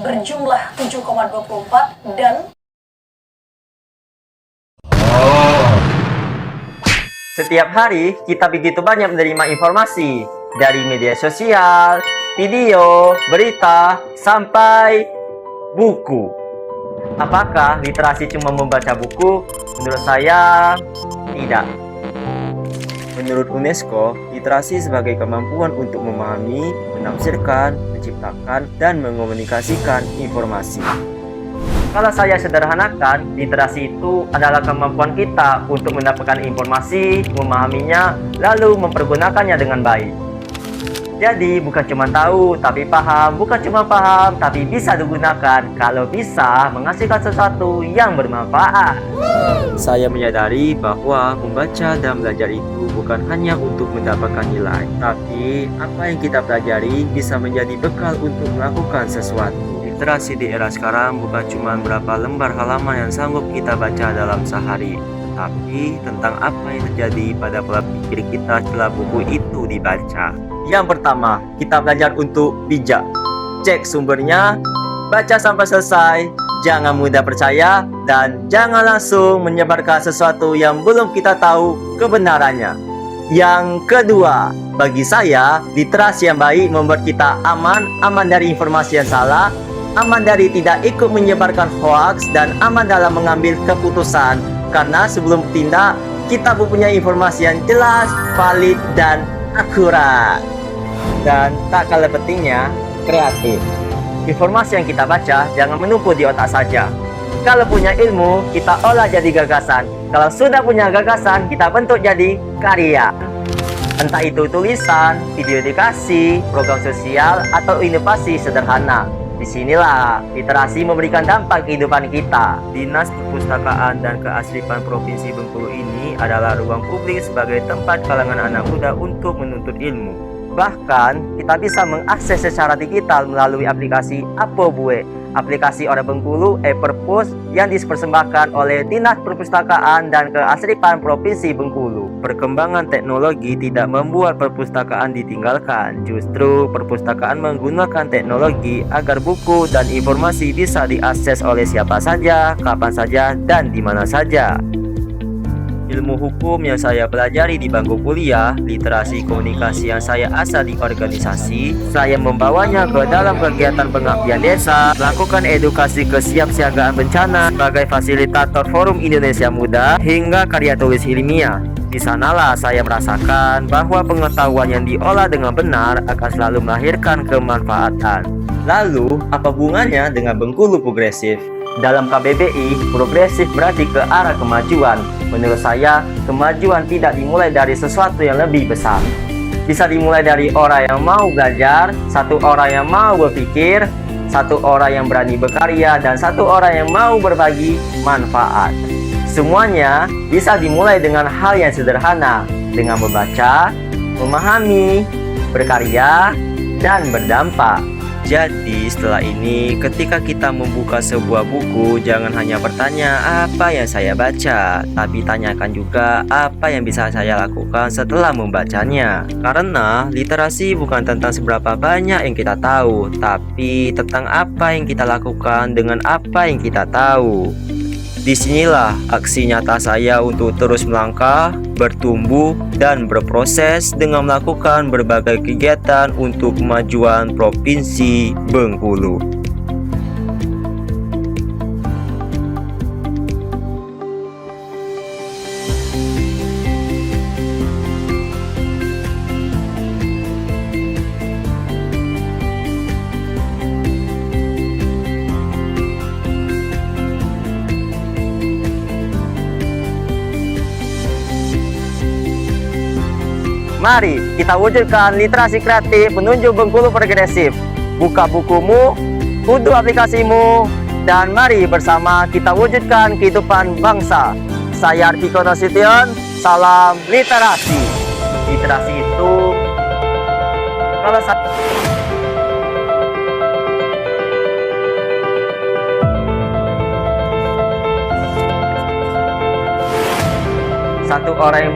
berjumlah 7,24 dan setiap hari kita begitu banyak menerima informasi dari media sosial, video, berita, sampai buku. Apakah literasi cuma membaca buku? Menurut saya, tidak. Menurut UNESCO, literasi sebagai kemampuan untuk memahami, menafsirkan, menciptakan, dan mengomunikasikan informasi. Kalau saya sederhanakan, literasi itu adalah kemampuan kita untuk mendapatkan informasi, memahaminya, lalu mempergunakannya dengan baik. Jadi, bukan cuma tahu, tapi paham, bukan cuma paham, tapi bisa digunakan kalau bisa menghasilkan sesuatu yang bermanfaat. Saya menyadari bahwa membaca dan belajar itu bukan hanya untuk mendapatkan nilai, tapi apa yang kita pelajari bisa menjadi bekal untuk melakukan sesuatu. Literasi di era sekarang bukan cuma berapa lembar halaman yang sanggup kita baca dalam sehari, tetapi tentang apa yang terjadi pada pola pikir kita setelah buku itu dibaca. Yang pertama, kita belajar untuk bijak. Cek sumbernya, baca sampai selesai, jangan mudah percaya, dan jangan langsung menyebarkan sesuatu yang belum kita tahu kebenarannya. Yang kedua, bagi saya, literasi yang baik membuat kita aman dari informasi yang salah, aman dari tidak ikut menyebarkan hoaks, dan aman dalam mengambil keputusan. Karena sebelum bertindak, kita mempunyai informasi yang jelas, valid, dan akurat. Dan tak kalah pentingnya, kreatif. Informasi yang kita baca jangan menumpuk di otak saja. Kalau punya ilmu, kita olah jadi gagasan. Kalau sudah punya gagasan, kita bentuk jadi karya. Entah itu tulisan, video edukasi, program sosial, atau inovasi sederhana. Disinilah literasi memberikan dampak kehidupan kita. Dinas Perpustakaan dan Kearsipan Provinsi Bengkulu ini adalah ruang publik sebagai tempat kalangan anak muda untuk menuntut ilmu. Bahkan, kita bisa mengakses secara digital melalui aplikasi Apobue, aplikasi orang Bengkulu e-Perpus yang dipersembahkan oleh Dinas Perpustakaan dan Kearsipan Provinsi Bengkulu. Perkembangan teknologi tidak membuat perpustakaan ditinggalkan, justru perpustakaan menggunakan teknologi agar buku dan informasi bisa diakses oleh siapa saja, kapan saja, dan di mana saja. Ilmu hukum yang saya pelajari di bangku kuliah, literasi komunikasi yang saya asah di organisasi, saya membawanya ke dalam kegiatan pengabdian desa, melakukan edukasi kesiapsiagaan bencana sebagai fasilitator Forum Indonesia Muda, hingga karya tulis ilmiah. Di sanalah saya merasakan bahwa pengetahuan yang diolah dengan benar akan selalu melahirkan kemanfaatan. Lalu, apa hubungannya dengan Bengkulu Progresif? Dalam KBBI, progresif berarti ke arah kemajuan. Menurut saya, kemajuan tidak dimulai dari sesuatu yang lebih besar. Bisa dimulai dari orang yang mau belajar, satu orang yang mau berpikir, satu orang yang berani berkarya, dan satu orang yang mau berbagi manfaat. Semuanya bisa dimulai dengan hal yang sederhana, dengan membaca, memahami, berkarya, dan berdampak. Jadi setelah ini, ketika kita membuka sebuah buku, jangan hanya bertanya apa yang saya baca, tapi tanyakan juga apa yang bisa saya lakukan setelah membacanya. Karena literasi bukan tentang seberapa banyak yang kita tahu, tapi tentang apa yang kita lakukan dengan apa yang kita tahu. Disinilah aksi nyata saya untuk terus melangkah, bertumbuh, dan berproses dengan melakukan berbagai kegiatan untuk kemajuan Provinsi Bengkulu. Mari kita wujudkan literasi kreatif menunjuk Bengkulu Progresif. Buka bukumu, unduh aplikasimu, dan mari bersama kita wujudkan kehidupan bangsa. Saya Artiko Nasution, salam literasi. Literasi itu kalau satu orang yang